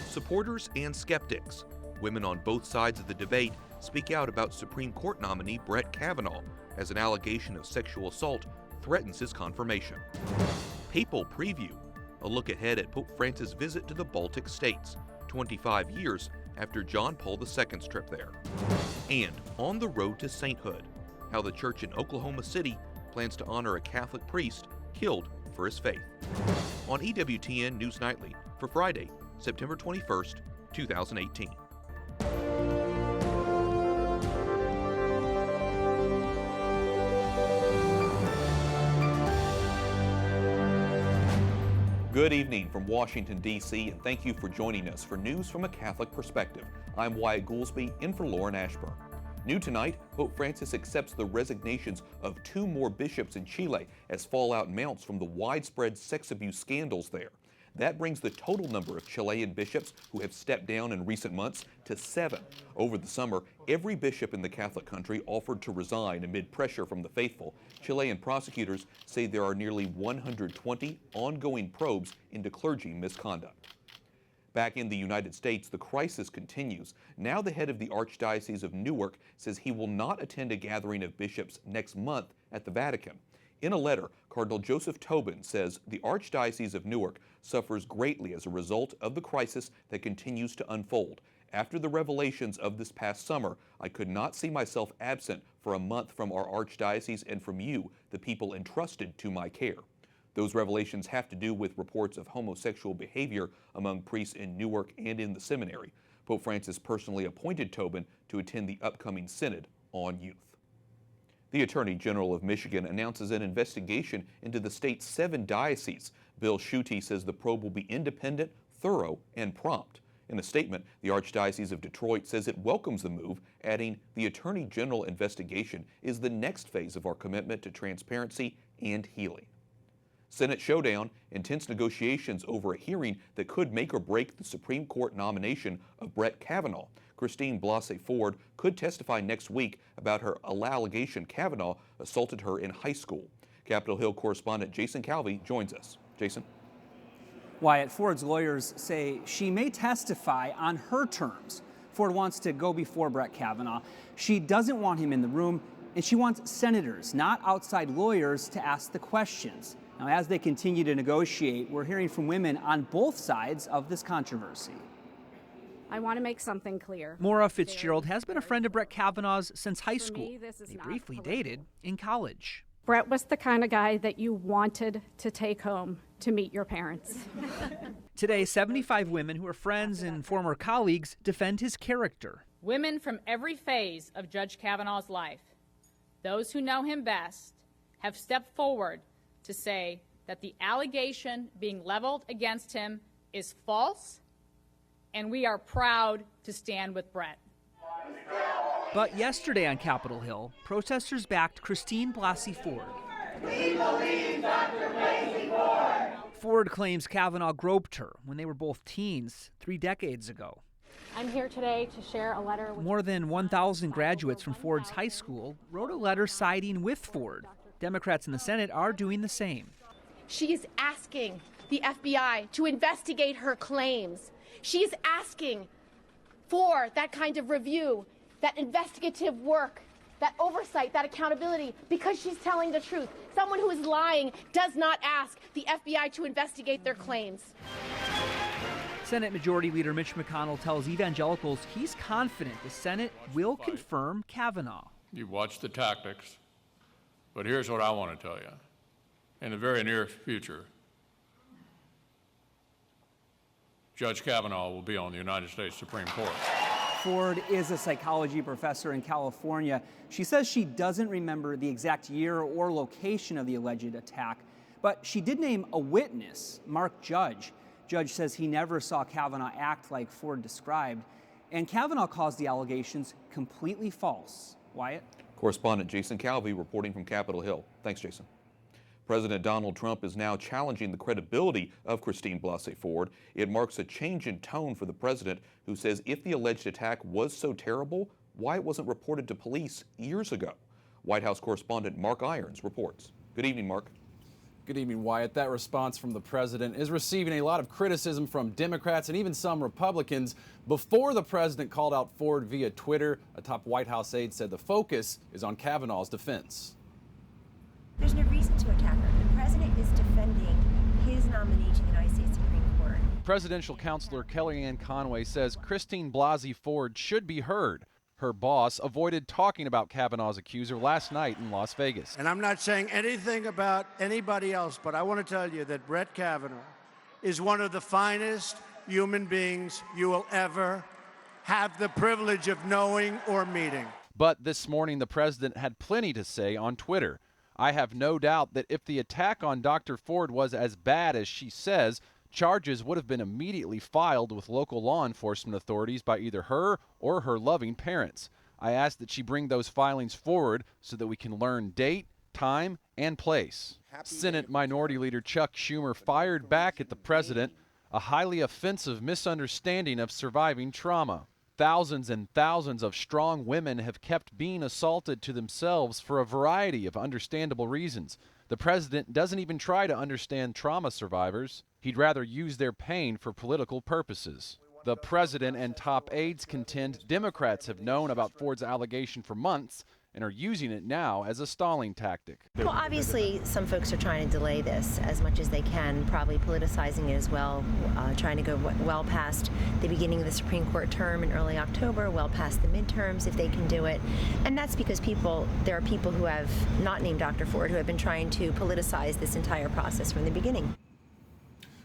Supporters and skeptics. Women on both sides of the debate speak out about Supreme Court nominee Brett Kavanaugh as an allegation of sexual assault threatens his confirmation. Papal preview. A look ahead at Pope Francis' visit to the Baltic states, 25 years after John Paul II's trip there. And on the road to sainthood, how the church in Oklahoma City plans to honor a Catholic priest killed for his faith. On EWTN News Nightly for Friday, September 21st, 2018. Good evening from Washington, D.C., and thank you for joining us for News from a Catholic Perspective. I'm Wyatt Goolsby, in for Lauren Ashburn. New tonight, Pope Francis accepts the resignations of 2 more bishops in Chile as fallout mounts from the widespread sex abuse scandals there. That brings the total number of Chilean bishops who have stepped down in recent months to 7. Over the summer, every bishop in the Catholic country offered to resign amid pressure from the faithful. Chilean prosecutors say there are nearly 120 ongoing probes into clergy misconduct. Back in the United States, the crisis continues. Now the head of the Archdiocese of Newark says he will not attend a gathering of bishops next month at the Vatican. In a letter, Cardinal Joseph Tobin says the Archdiocese of Newark suffers greatly as a result of the crisis that continues to unfold. After the revelations of this past summer, I could not see myself absent for a month from our Archdiocese and from you, the people entrusted to my care. Those revelations have to do with reports of homosexual behavior among priests in Newark and in the seminary. Pope Francis personally appointed Tobin to attend the upcoming Synod on Youth. The Attorney General of Michigan announces an investigation into the state's 7 dioceses. Bill Schuette says the probe will be independent, thorough, and prompt. In a statement, the Archdiocese of Detroit says it welcomes the move, adding, "The Attorney General investigation is the next phase of our commitment to transparency and healing." Senate showdown, intense negotiations over a hearing that could make or break the Supreme Court nomination of Brett Kavanaugh. Christine Blasey Ford could testify next week about her allegation Kavanaugh assaulted her in high school. Capitol Hill correspondent Jason Calvi joins us. Jason? Wyatt, Ford's lawyers say she may testify on her terms. Ford wants to go before Brett Kavanaugh. She doesn't want him in the room, and she wants senators, not outside lawyers, to ask the questions. Now, as they continue to negotiate, we're hearing from women on both sides of this controversy. I want to make something clear. Maura Fitzgerald has been a friend of Brett Kavanaugh's since high school. They briefly dated in college. Brett was the kind of guy that you wanted to take home to meet your parents. Today, 75 women who are friends and former colleagues defend his character. Women from every phase of Judge Kavanaugh's life, those who know him best, have stepped forward to say that the allegation being leveled against him is false, and we are proud to stand with Brett. But yesterday on Capitol Hill, protesters backed Christine Blasey Ford. We believe Dr. Blasey Ford. Ford claims Kavanaugh groped her when they were both teens 3 decades ago. I'm here today to share a letter with More than 1,000 graduates from Ford's high school wrote a letter siding with Ford. Democrats in the Senate are doing the same. She is asking the FBI to investigate her claims. She is asking for that kind of review, that investigative work, that oversight, that accountability, because she's telling the truth. Someone who is lying does not ask the FBI to investigate their claims. Senate Majority Leader Mitch McConnell tells evangelicals he's confident the Senate will confirm Kavanaugh. You watch the tactics, but here's what I want to tell you. In the very near future, Judge Kavanaugh will be on the United States Supreme Court. Ford is a psychology professor in California. She says she doesn't remember the exact year or location of the alleged attack, but she did name a witness, Mark Judge. Judge says he never saw Kavanaugh act like Ford described, and Kavanaugh calls the allegations completely false. Wyatt? Correspondent Jason Calvi reporting from Capitol Hill. Thanks, Jason. President Donald Trump is now challenging the credibility of Christine Blasey Ford. It marks a change in tone for the president, who says if the alleged attack was so terrible, why it wasn't reported to police years ago. White House correspondent Mark Irons reports. Good evening, Mark. Good evening, Wyatt. That response from the president is receiving a lot of criticism from Democrats and even some Republicans. Before the president called out Ford via Twitter, a top White House aide said the focus is on Kavanaugh's defense. There's no reason to attack her. The president is defending his nominee to the United States Supreme Court. Presidential counselor Kellyanne Conway says Christine Blasey Ford should be heard. Her boss avoided talking about Kavanaugh's accuser last night in Las Vegas. And I'm not saying anything about anybody else, but I want to tell you that Brett Kavanaugh is one of the finest human beings you will ever have the privilege of knowing or meeting. But this morning, the president had plenty to say on Twitter. I have no doubt that if the attack on Dr. Ford was as bad as she says, charges would have been immediately filed with local law enforcement authorities by either her or her loving parents. I ask that she bring those filings forward so that we can learn date, time, and place. Senate Minority Leader Chuck Schumer fired back at the president, a highly offensive misunderstanding of surviving trauma. Thousands and thousands of strong women have kept being assaulted to themselves for a variety of understandable reasons. The president doesn't even try to understand trauma survivors. He'd rather use their pain for political purposes. The president and top aides contend Democrats have known about Ford's allegation for months and are using it now as a stalling tactic. Well, obviously, some folks are trying to delay this as much as they can, probably politicizing it as well, trying to go well past the beginning of the Supreme Court term in early October, well past the midterms if they can do it. And that's because there are people who have not named Dr. Ford who have been trying to politicize this entire process from the beginning.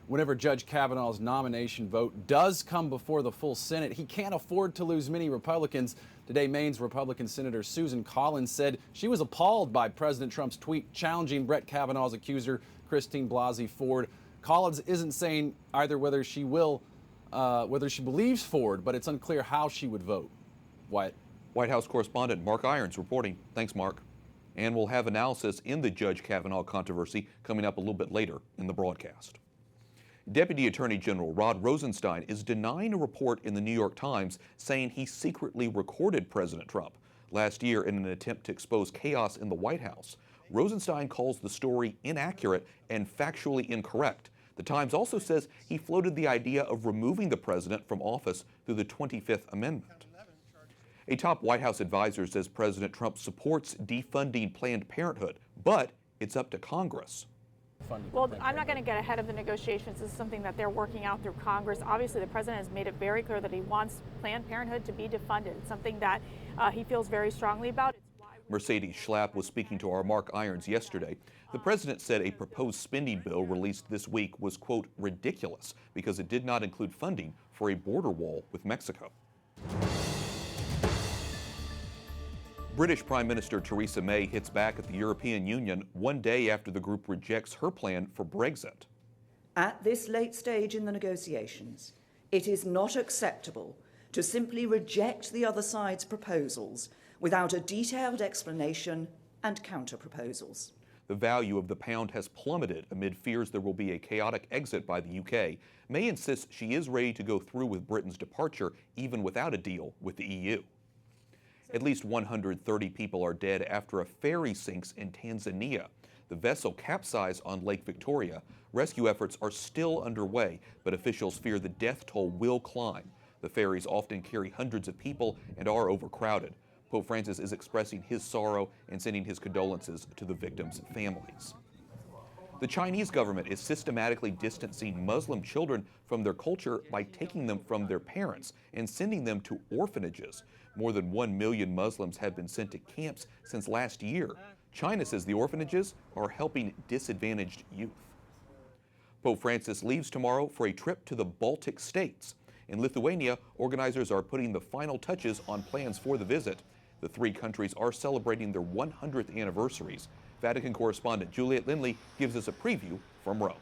Whenever Judge Kavanaugh's nomination vote does come before the full Senate, he can't afford to lose many Republicans. Today, Maine's Republican Senator Susan Collins said she was appalled by President Trump's tweet challenging Brett Kavanaugh's accuser, Christine Blasey Ford. Collins isn't saying either whether she believes Ford, but it's unclear how she would vote. Wyatt. White House correspondent Mark Irons reporting. Thanks, Mark. And we'll have analysis in the Judge Kavanaugh controversy coming up a little bit later in the broadcast. Deputy Attorney General Rod Rosenstein is denying a report in the New York Times saying he secretly recorded President Trump last year in an attempt to expose chaos in the White House. Rosenstein calls the story inaccurate and factually incorrect. The Times also says he floated the idea of removing the president from office through the 25th Amendment. A top White House advisor says President Trump supports defunding Planned Parenthood, but it's up to Congress. Well, I'm not going to get ahead of the negotiations. This is something that they're working out through Congress. Obviously, the president has made it very clear that he wants Planned Parenthood to be defunded. It's something that he feels very strongly about. Mercedes Schlapp was speaking to our Mark Irons yesterday. The president said a proposed spending bill released this week was, quote, ridiculous because it did not include funding for a border wall with Mexico. British Prime Minister Theresa May hits back at the European Union one day after the group rejects her plan for Brexit. At this late stage in the negotiations, it is not acceptable to simply reject the other side's proposals without a detailed explanation and counter-proposals. The value of the pound has plummeted amid fears there will be a chaotic exit by the UK. May insists she is ready to go through with Britain's departure even without a deal with the EU. At least 130 people are dead after a ferry sinks in Tanzania. The vessel capsized on Lake Victoria. Rescue efforts are still underway, but officials fear the death toll will climb. The ferries often carry hundreds of people and are overcrowded. Pope Francis is expressing his sorrow and sending his condolences to the victims' families. The Chinese government is systematically distancing Muslim children from their culture by taking them from their parents and sending them to orphanages. More than 1 million Muslims have been sent to camps since last year. China says the orphanages are helping disadvantaged youth. Pope Francis leaves tomorrow for a trip to the Baltic states. In Lithuania, organizers are putting the final touches on plans for the visit. The three countries are celebrating their 100th anniversaries. Vatican correspondent Juliet Lindley gives us a preview from Rome.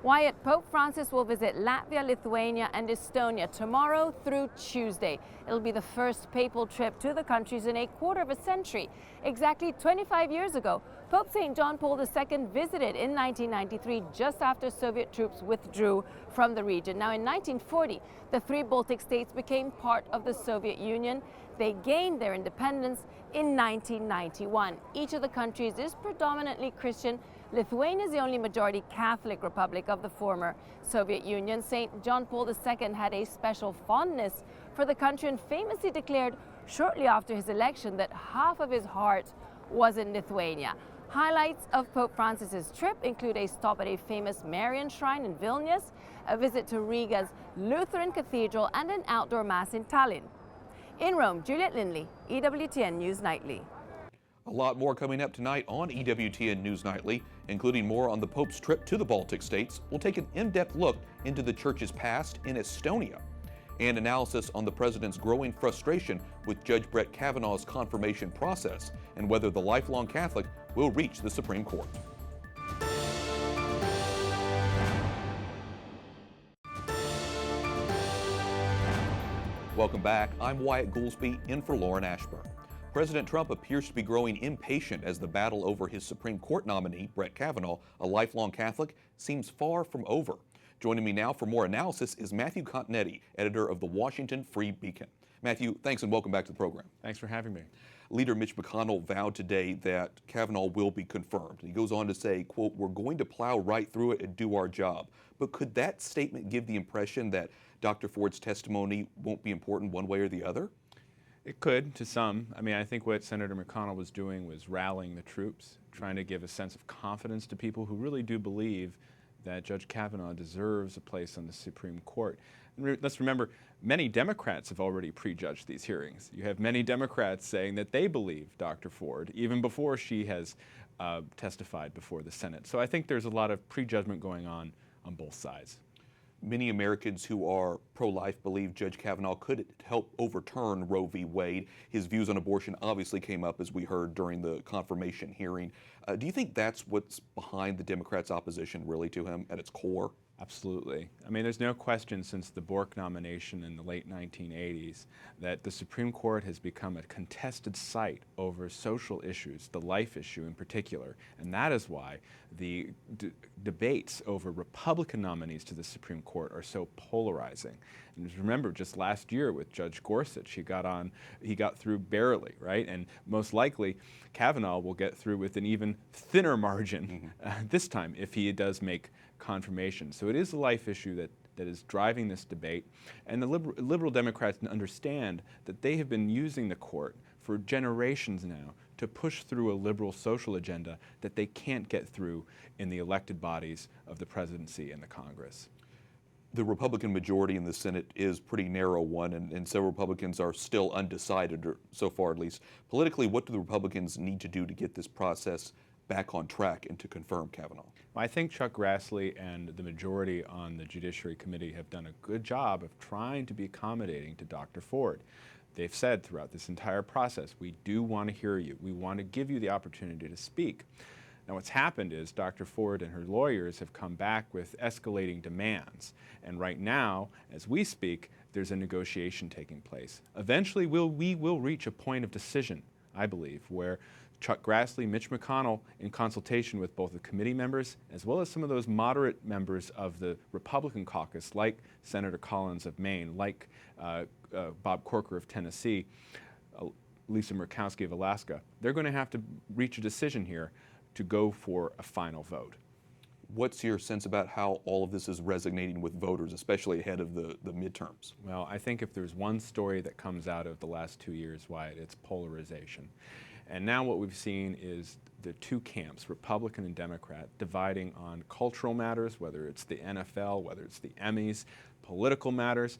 Wyatt, Pope Francis will visit Latvia, Lithuania, and Estonia tomorrow through Tuesday. It'll be the first papal trip to the countries in a quarter of a century. Exactly 25 years ago, Pope St. John Paul II visited in 1993, just after Soviet troops withdrew from the region. Now, in 1940, the three Baltic states became part of the Soviet Union. They gained their independence in 1991. Each of the countries is predominantly Christian, Lithuania is the only majority Catholic republic of the former Soviet Union. St. John Paul II had a special fondness for the country and famously declared shortly after his election that half of his heart was in Lithuania. Highlights of Pope Francis's trip include a stop at a famous Marian shrine in Vilnius, a visit to Riga's Lutheran Cathedral, and an outdoor mass in Tallinn. In Rome, Juliet Lindley, EWTN News Nightly. A lot more coming up tonight on EWTN News Nightly, including more on the Pope's trip to the Baltic states. We'll take an in-depth look into the church's past in Estonia, and analysis on the president's growing frustration with Judge Brett Kavanaugh's confirmation process and whether the lifelong Catholic will reach the Supreme Court. Welcome back. I'm Wyatt Goolsby, in for Lauren Ashburn. President Trump appears to be growing impatient as the battle over his Supreme Court nominee, Brett Kavanaugh, a lifelong Catholic, seems far from over. Joining me now for more analysis is Matthew Continetti, editor of the Washington Free Beacon. Matthew, thanks and welcome back to the program. Thanks for having me. Leader Mitch McConnell vowed today that Kavanaugh will be confirmed. He goes on to say, quote, "We're going to plow right through it and do our job." But could that statement give the impression that Dr. Ford's testimony won't be important one way or the other? It could, to some. I mean, I think what Senator McConnell was doing was rallying the troops, trying to give a sense of confidence to people who really do believe that Judge Kavanaugh deserves a place on the Supreme Court. And let's remember, many Democrats have already prejudged these hearings. You have many Democrats saying that they believe Dr. Ford, even before she has testified before the Senate. So I think there's a lot of prejudgment going on both sides. Many Americans who are pro-life believe Judge Kavanaugh could help overturn Roe v. Wade. His views on abortion obviously came up, as we heard, during the confirmation hearing. Do you think that's what's behind the Democrats' opposition really to him at its core? Absolutely. I mean, there's no question since the Bork nomination in the late 1980s that the Supreme Court has become a contested site over social issues, the life issue in particular. And that is why the debates over Republican nominees to the Supreme Court are so polarizing. And remember, just last year with Judge Gorsuch, he got through barely, right? And most likely, Kavanaugh will get through with an even thinner margin this time if he does make confirmation. So it is a life issue that is driving this debate. And the liberal Democrats understand that they have been using the court for generations now to push through a liberal social agenda that they can't get through in the elected bodies of the presidency and the Congress. The Republican majority in the Senate is a pretty narrow one, and several Republicans are still undecided, or so far at least. Politically, what do the Republicans need to do to get this process back on track and to confirm Kavanaugh? Well, I think Chuck Grassley and the majority on the Judiciary Committee have done a good job of trying to be accommodating to Dr. Ford. They've said throughout this entire process, we do want to hear you. We want to give you the opportunity to speak. Now, what's happened is Dr. Ford and her lawyers have come back with escalating demands. And right now, as we speak, there's a negotiation taking place. Eventually, we will reach a point of decision, I believe, where Chuck Grassley, Mitch McConnell, in consultation with both the committee members as well as some of those moderate members of the Republican caucus, like Senator Collins of Maine, like Bob Corker of Tennessee, Lisa Murkowski of Alaska, they're going to have to reach a decision here to go for a final vote. What's your sense about how all of this is resonating with voters, especially ahead of the midterms? Well, I think if there's one story that comes out of the last 2 years, Wyatt, it's polarization. And now what we've seen is the two camps, Republican and Democrat, dividing on cultural matters, whether it's the NFL, whether it's the Emmys, political matters,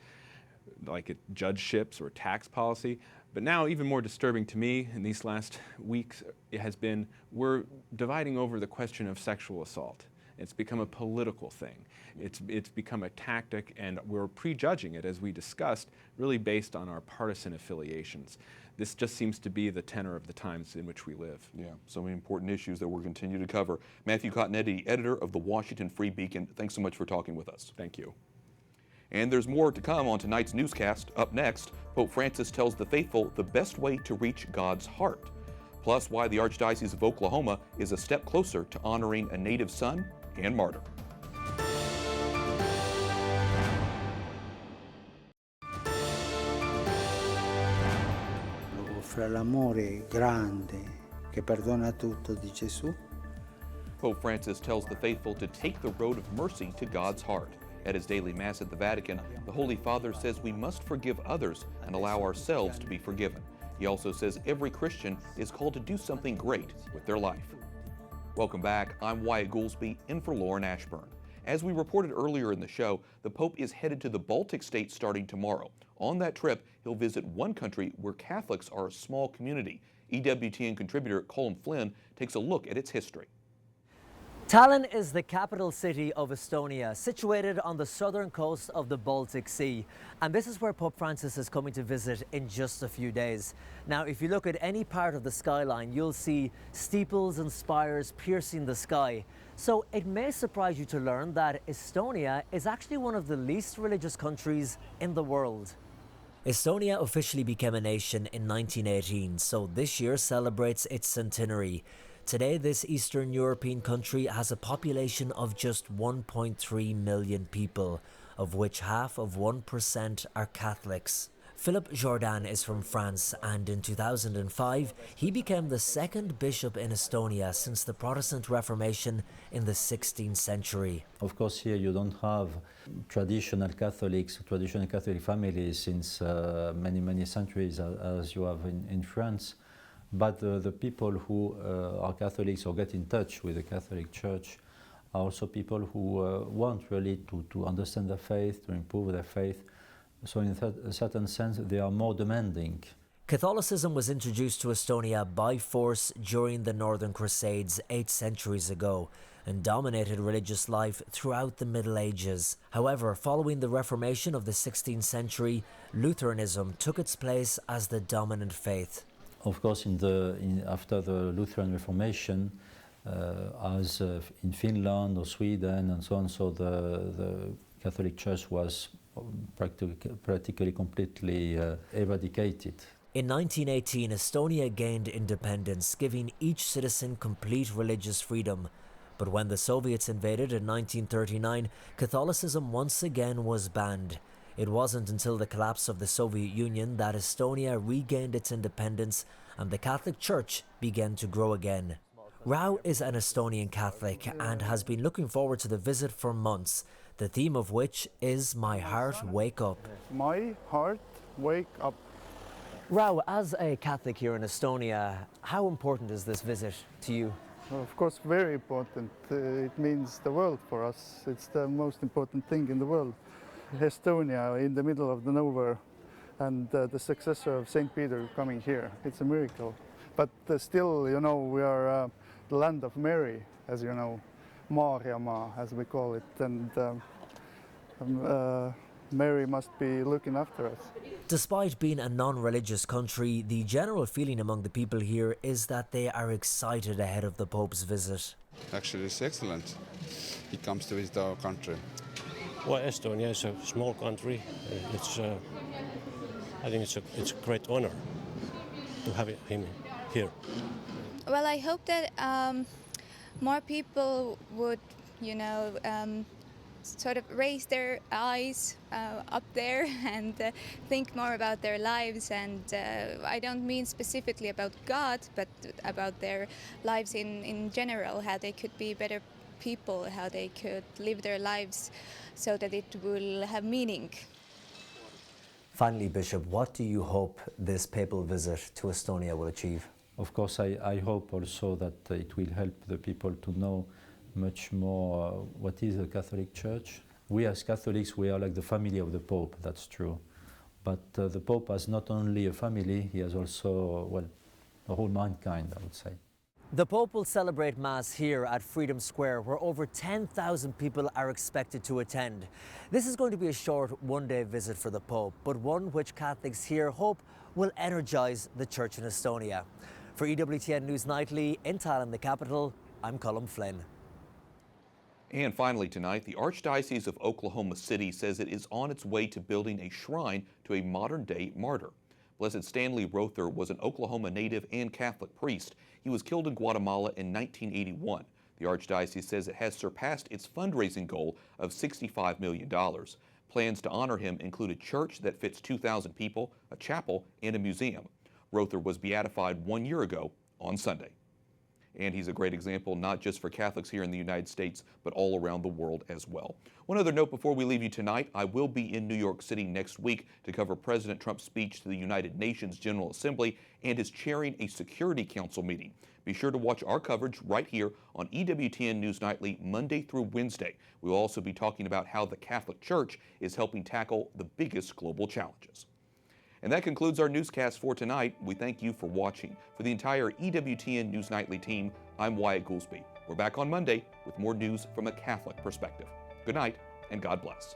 like judgeships or tax policy. But now, even more disturbing to me in these last weeks, it has been we're dividing over the question of sexual assault. It's become a political thing. It's become a tactic, and we're prejudging it, as we discussed, really based on our partisan affiliations. This just seems to be the tenor of the times in which we live. Yeah, so many important issues that we'll continue to cover. Matthew Continetti, editor of the Washington Free Beacon, thanks so much for talking with us. Thank you. And there's more to come on tonight's newscast. Up next, Pope Francis tells the faithful the best way to reach God's heart. Plus, why the Archdiocese of Oklahoma is a step closer to honoring a native son and martyr. Fra l'amore grande che perdona tutto di Gesù Pope Francis tells the faithful to take the road of mercy to God's heart. At his daily Mass at the Vatican, the Holy Father says we must forgive others and allow ourselves to be forgiven. He also says every Christian is called to do something great with their life. Welcome back. I'm Wyatt Goolsby, in for Lauren Ashburn. As we reported earlier in the show, the Pope is headed to the Baltic states starting tomorrow. On that trip, he'll visit one country where Catholics are a small community. EWTN contributor Colin Flynn takes a look at its history. Tallinn is the capital city of Estonia, situated on the southern coast of the Baltic Sea. And this is where Pope Francis is coming to visit in just a few days. Now, if you look at any part of the skyline, you'll see steeples and spires piercing the sky. So it may surprise you to learn that Estonia is actually one of the least religious countries in the world. Estonia officially became a nation in 1918, so this year celebrates its centenary. Today, this Eastern European country has a population of just 1.3 million people, of which half of 1% are Catholics. Philip Jourdan is from France, and in 2005, he became the second bishop in Estonia since the Protestant Reformation in the 16th century. Of course, here you don't have traditional Catholics, traditional Catholic families since many centuries as you have in France. But the people who are Catholics or get in touch with the Catholic Church are also people who want really to understand their faith, to improve their faith. So in a certain sense, they are more demanding. Catholicism was introduced to Estonia by force during the Northern Crusades 8 centuries ago and dominated religious life throughout the Middle Ages. However, following the Reformation of the 16th century, Lutheranism took its place as the dominant faith. Of course, after the Lutheran Reformation, as in Finland or Sweden and so on, so the Catholic Church was practically completely eradicated. In 1918, Estonia gained independence, giving each citizen complete religious freedom. But when the Soviets invaded in 1939, Catholicism once again was banned. It wasn't until the collapse of the Soviet Union that Estonia regained its independence and the Catholic Church began to grow again. Rao is an Estonian Catholic and has been looking forward to the visit for months, the theme of which is My Heart Wake Up. My heart wake up. Rao, as a Catholic here in Estonia, how important is this visit to you? Well, of course, very important. It means the world for us. It's the most important thing in the world. Estonia in the middle of the nowhere, and the successor of St. Peter coming here. It's a miracle. But still, you know, we are the land of Mary, as you know, Maarjamaa, as we call it, and Mary must be looking after us. Despite being a non-religious country, the general feeling among the people here is that they are excited ahead of the Pope's visit. Actually, it's excellent. He comes to visit our country. Well, Estonia is a small country. I think it's a great honor to have him here. Well, I hope that more people would, sort of raise their eyes up there and think more about their lives. And I don't mean specifically about God, but about their lives in general, how they could be better people, how they could live their lives so that it will have meaning. Finally, Bishop, what do you hope this papal visit to Estonia will achieve? Of course, I hope also that it will help the people to know much more what is the Catholic Church. We as Catholics, we are like the family of the Pope, that's true. But the Pope has not only a family, he has also, well, the whole mankind, I would say. The Pope will celebrate Mass here at Freedom Square, where over 10,000 people are expected to attend. This is going to be a short one-day visit for the Pope, but one which Catholics here hope will energize the Church in Estonia. For EWTN News Nightly, in Tallinn, the capital, I'm Colin Flynn. And finally tonight, the Archdiocese of Oklahoma City says it is on its way to building a shrine to a modern-day martyr. Blessed Stanley Rother was an Oklahoma native and Catholic priest. He was killed in Guatemala in 1981. The Archdiocese says it has surpassed its fundraising goal of $65 million. Plans to honor him include a church that fits 2,000 people, a chapel, and a museum. Rother was beatified 1 year ago on Sunday. And he's a great example not just for Catholics here in the United States, but all around the world as well. One other note before we leave you tonight, I will be in New York City next week to cover President Trump's speech to the United Nations General Assembly and his chairing a Security Council meeting. Be sure to watch our coverage right here on EWTN News Nightly Monday through Wednesday. We'll also be talking about how the Catholic Church is helping tackle the biggest global challenges. And that concludes our newscast for tonight. We thank you for watching. For the entire EWTN News Nightly team, I'm Wyatt Goolsby. We're back on Monday with more news from a Catholic perspective. Good night, and God bless.